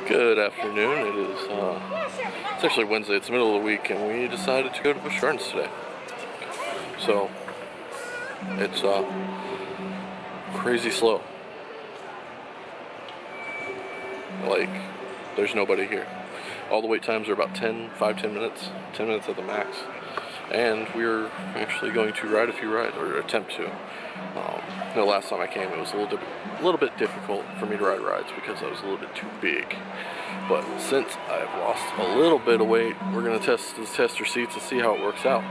Good afternoon. It's actually Wednesday. It's the middle of the week, and we decided to go to Busch today. So it's crazy slow. Like, there's nobody here. All the wait times are about 10 minutes, 10 minutes at the max. And we're actually going to ride a few rides, or attempt to. The last time I came, it was a little bit difficult for me to ride rides because I was a little bit too big. But since I've lost a little bit of weight, we're going to test the tester seats and see how it works out.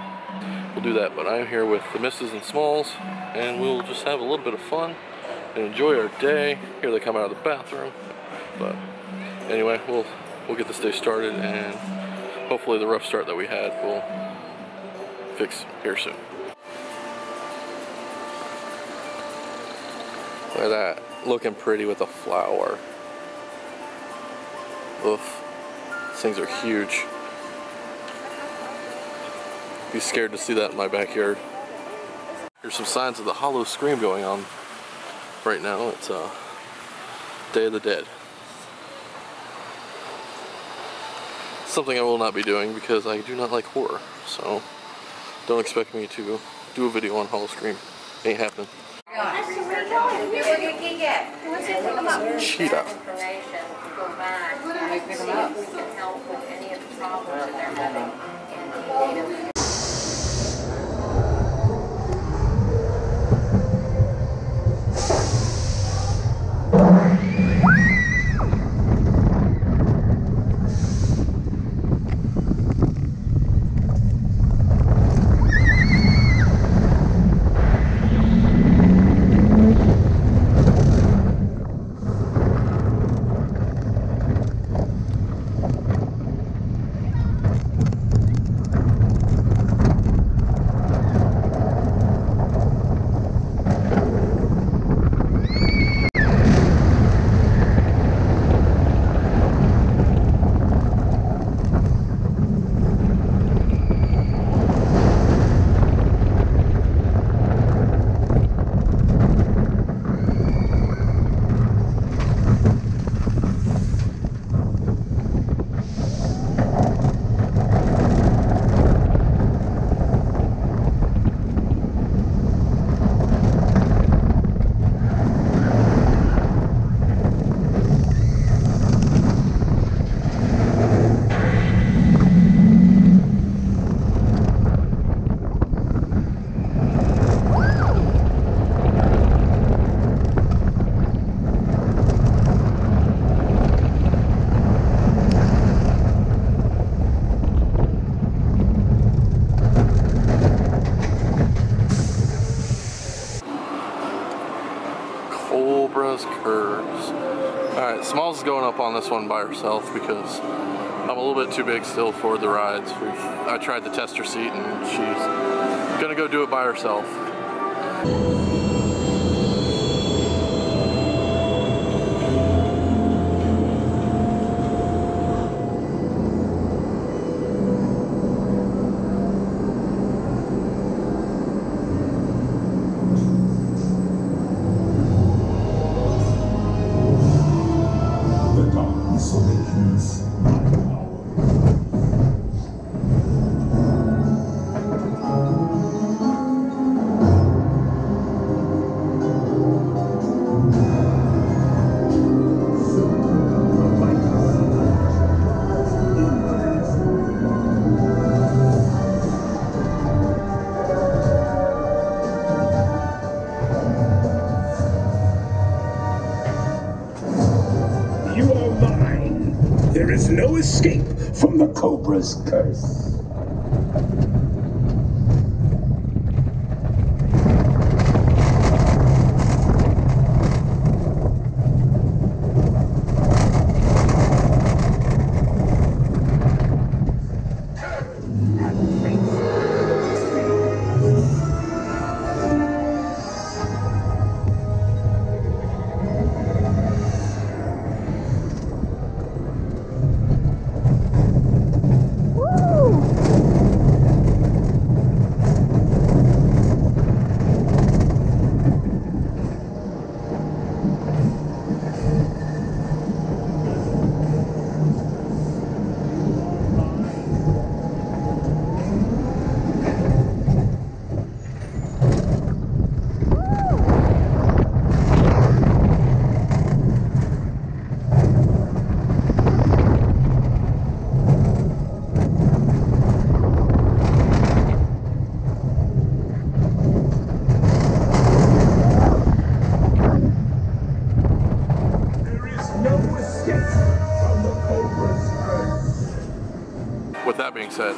We'll do that, but I'm here with the Misses and Smalls, and we'll just have a little bit of fun and enjoy our day. Here they come out of the bathroom. But anyway, we'll get this day started, and hopefully the rough start that we had will fix here soon. Look at that, looking pretty with a flower. Oof, these things are huge. Be scared to see that in my backyard. Here's some signs of the hollow scream going on right now. It's Day of the Dead. Something I will not be doing because I do not like horror, so don't expect me to do a video on hollow scream. Ain't happening. Cheetah. Curves. Alright, Smalls is going up on this one by herself because I'm a little bit too big still for the rides. I tried the tester seat and she's gonna go do it by herself. There is no escape from the Cobra's curse. escape from the Cobra's curse. With that being said,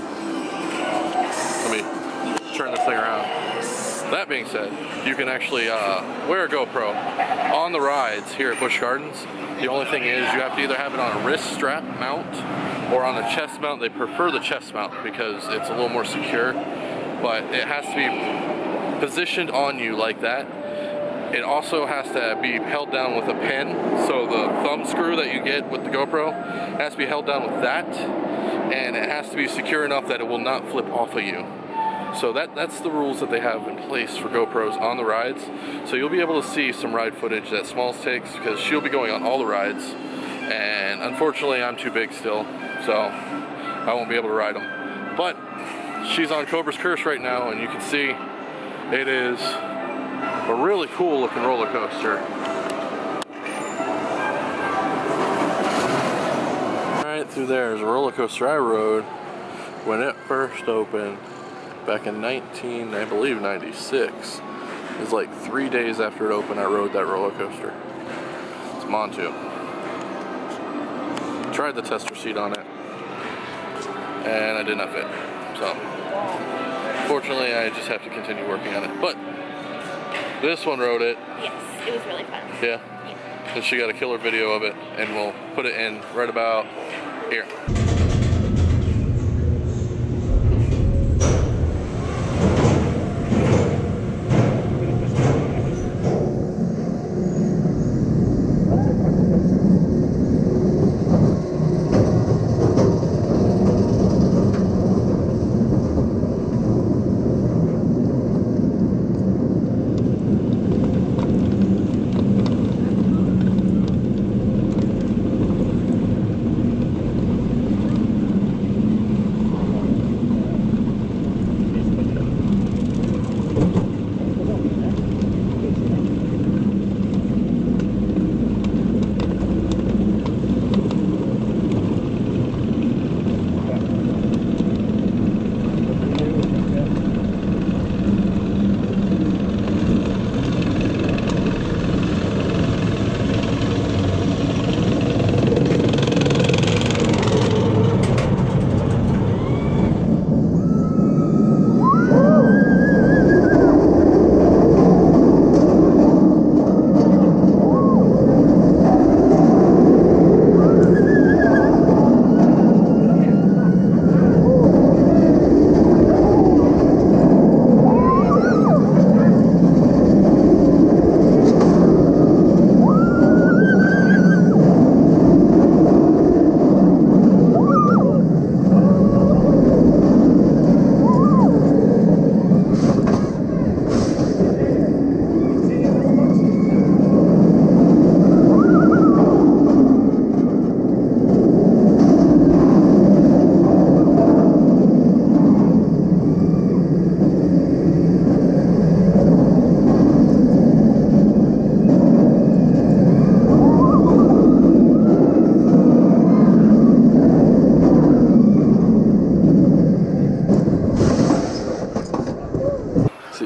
let me turn this thing around. That being said, you can actually wear a GoPro on the rides here at Busch Gardens. The only thing is you have to either have it on a wrist strap mount or on a chest mount. They prefer the chest mount because it's a little more secure, but it has to be positioned on you like that. It also has to be held down with a pin, so the thumb screw that you get with the GoPro has to be held down with that, and it has to be secure enough that it will not flip off of you. So that's the rules that they have in place for GoPros on the rides. So you'll be able to see some ride footage that Smalls takes, because she'll be going on all the rides, and unfortunately I'm too big still, so I won't be able to ride them. But she's on Cobra's Curse right now, and you can see it is a really cool looking roller coaster. Right through there is a roller coaster I rode when it first opened back in I believe 96. It was like 3 days after it opened I rode that roller coaster. It's Montu. Tried the tester seat on it and I did not fit. So fortunately I just have to continue working on it. But this one rode it. Yes, it was really fun. Yeah. And she got a killer video of it, and we'll put it in right about here.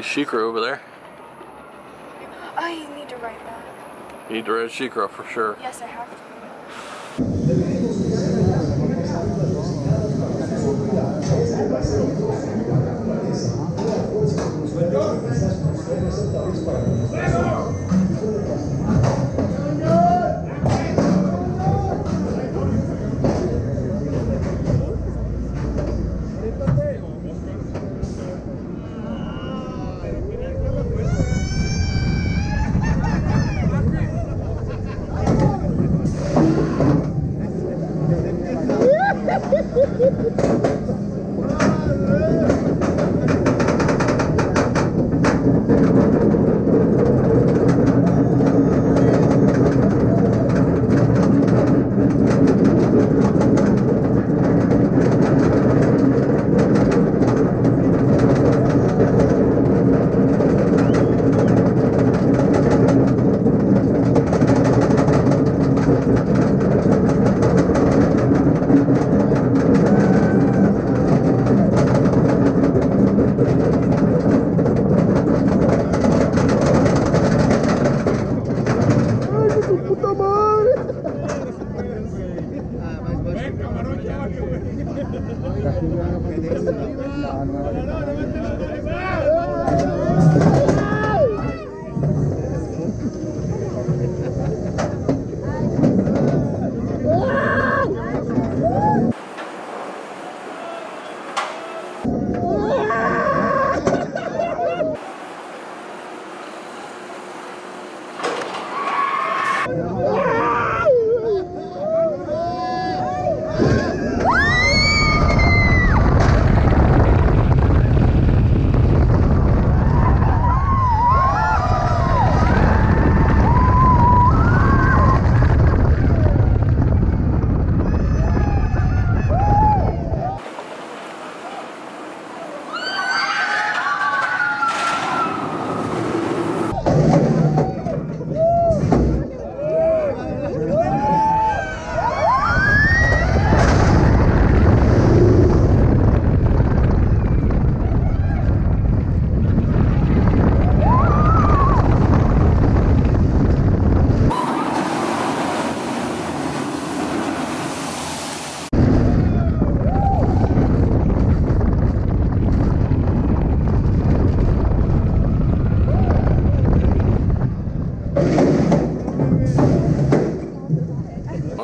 Shikra over there. I need to write that. You need to ride Shikra for sure. Yes, I have to.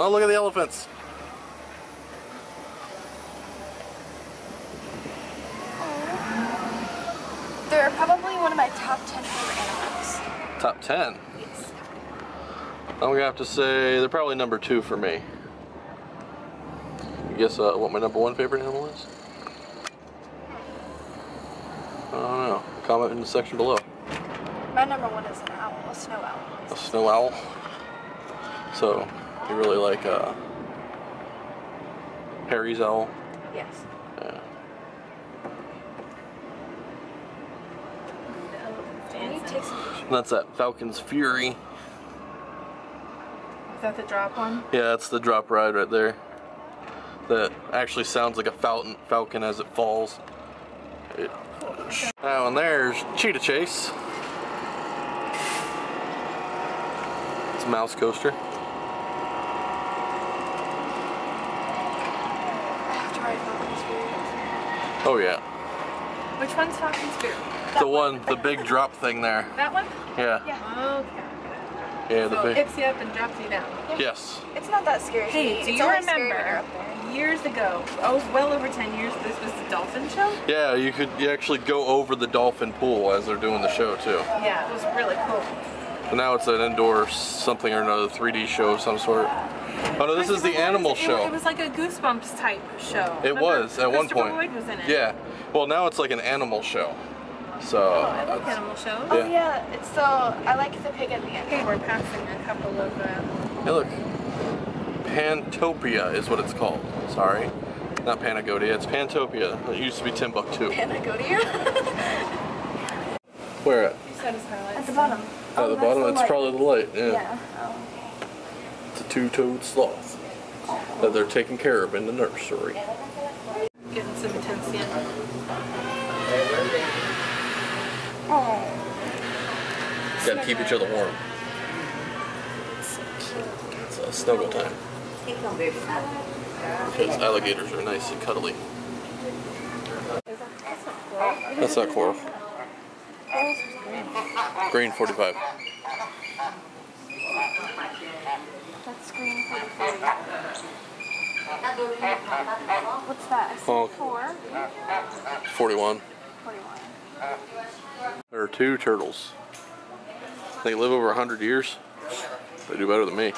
Oh, look at the elephants. They're probably one of my top 10 favorite animals. Top 10? Yes. I'm gonna have to say they're probably number 2 for me. You guess what my number 1 favorite animal is? I don't know. Comment in the section below. My number 1 is an owl, a snow owl. A snow owl? So, you really like Harry's owl? Yes. Yeah. Can you take some pictures? And that's that Falcon's Fury. Is that the drop one? Yeah, that's the drop ride right there. That actually sounds like a falcon as it falls. Now, and there's Cheetah Chase. It's a mouse coaster. I have to ride Falcon's Fury. Oh yeah. Which one's Falcon's Fury? The big drop thing there. That one? Yeah. Yeah. Okay. Yeah, the So it big. picks you up and drops you down. Yes. It's not that scary. Hey, do It's you only scary when you're remember up there. years ago, well over 10 years, this was the dolphin show? Yeah, you actually go over the dolphin pool as they're doing the show too. Yeah, it was really cool. But now it's an indoor something or another 3D show of some sort. Oh no, this is the animal show. It was like a Goosebumps type show. It was at one point. Lloyd was in it. Yeah. Well, now it's like an animal show. So. Oh, I like animal shows. Oh yeah, it's so, I like the pig at the end. Okay, we're passing a couple of... Hey, look. Pantopia is what it's called. Sorry. Not Panagonia, it's Pantopia. It used to be Timbuktu. Panagonia? Where at? You said his highlights. At the bottom. At the bottom? It's probably the light, yeah. Yeah. Oh, It's a two-toed sloth that they're taking care of in the nursery. Getting some attention. oh. Gotta keep each other warm. It's snuggle time. Because alligators are nice and cuddly. That's not coral. Green 45. That's green 44. What's that? Oh. 4? 41. 41. There are 2 turtles. They live over 100 years. They do better than me.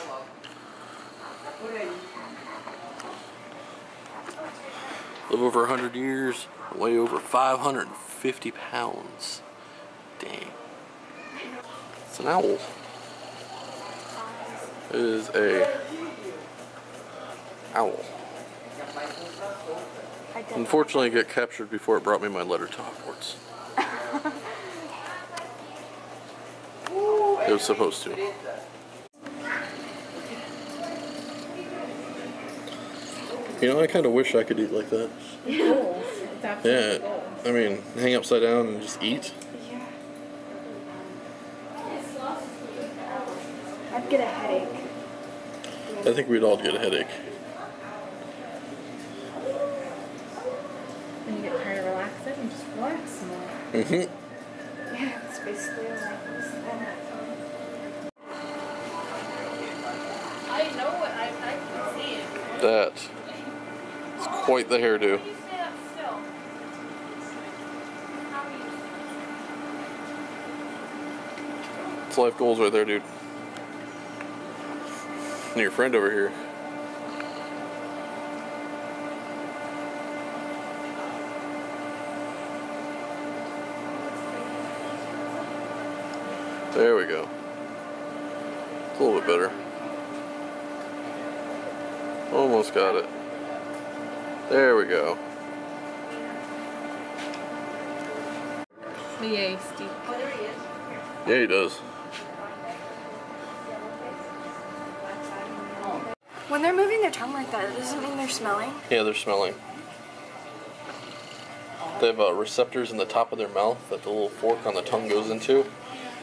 Live over 100 years, weigh over 550 pounds. Dang. It's an owl. It is a owl. Unfortunately, it got captured before it brought me my letter to Hogwarts. It was supposed to. You know, I kind of wish I could eat like that. Yeah, I mean, hang upside down and just eat. I'd get a headache. I think we'd all get a headache. similar. Mm-hmm. Yeah, it's basically a lifeless thing. I know what I can see it. That is quite the hairdo. You stay up still. How are you? It's life goals right there, dude. And your friend over here. There we go. It's a little bit better. Almost got it. There we go. Yay, Steve. Oh, there he is. Yeah, he does. When they're moving their tongue like that, it doesn't mean they're smelling. Yeah, they're smelling. They have receptors in the top of their mouth that the little fork on the tongue goes into,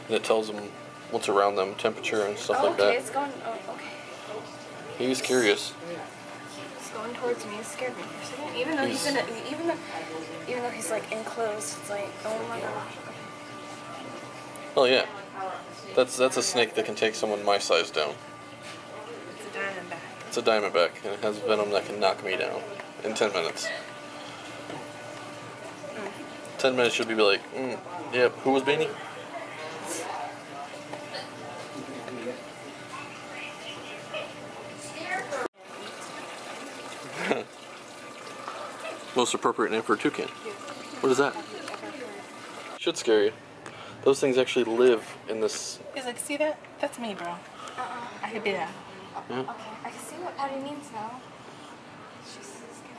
and it tells them what's around them, temperature and stuff like that. It's going. Oh, okay. He's curious. It's going towards me. It scared me for a second. Even though he's in a, even though he's like enclosed, it's like, oh my gosh. Oh yeah, that's a snake that can take someone my size down. It's a diamondback. It's a diamondback, and it has venom that can knock me down in 10 minutes. 10 minutes should be like, yep, who was Beanie? Most appropriate name for a toucan. What is that? Should scare you. Those things actually live in this. He's like, see that? That's me, bro. I could be that. Yeah. Okay, I can see what Patty means now. She scares me.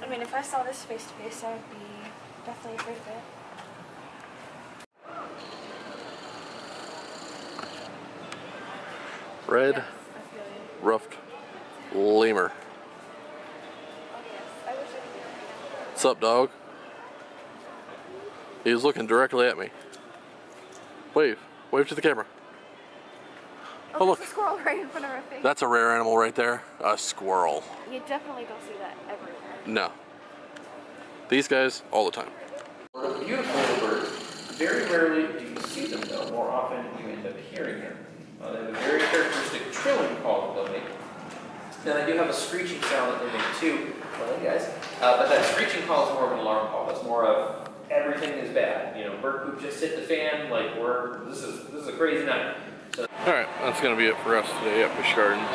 I mean, if I saw this face to face, I would be definitely afraid of it. Red, Yes, I feel you. ruffed lemur. Oh yes, I wish I could do that. What's up, dog? He was looking directly at me. Wave. Wave to the camera. Oh, look. There's a squirrel right in front of our face. That's a rare animal right there. A squirrel. You definitely don't see that everywhere. No. These guys, all the time. They're a beautiful bird. Very rarely do you see them, though. More often you end up hearing them. They have a very characteristic trilling call that they'll make. Now they do have a screeching sound that they make too. Well, hey guys. But that screeching call is more of an alarm call. That's more of everything is bad. You know, bird poop just hit the fan. Like this is a crazy night. So. All right, that's gonna be it for us today at Busch Gardens.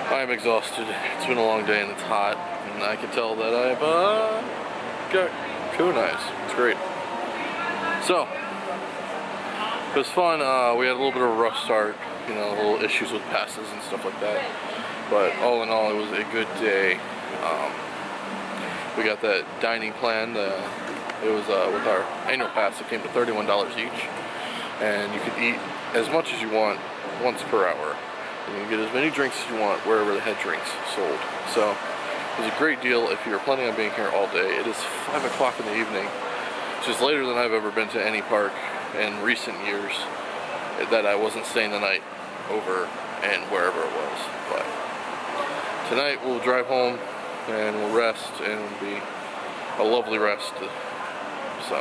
I am exhausted. It's been a long day and it's hot, and I can tell that I've got coon eyes. It's great. So it was fun. We had a little bit of a rough start, you know, little issues with passes and stuff like that. But all in all, it was a good day. We got that dining plan. It was with our annual pass. It came to $31 each, and you could eat as much as you want once per hour. You can get as many drinks as you want wherever they had drinks sold. So it was a great deal if you're planning on being here all day. It is 5 o'clock in the evening, which is later than I've ever been to any park in recent years that I wasn't staying the night over and wherever it was. But tonight we'll drive home and we'll rest, and it'll be a lovely rest. So,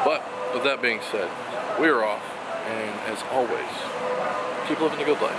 but with that being said, we are off, and as always, keep living the good life.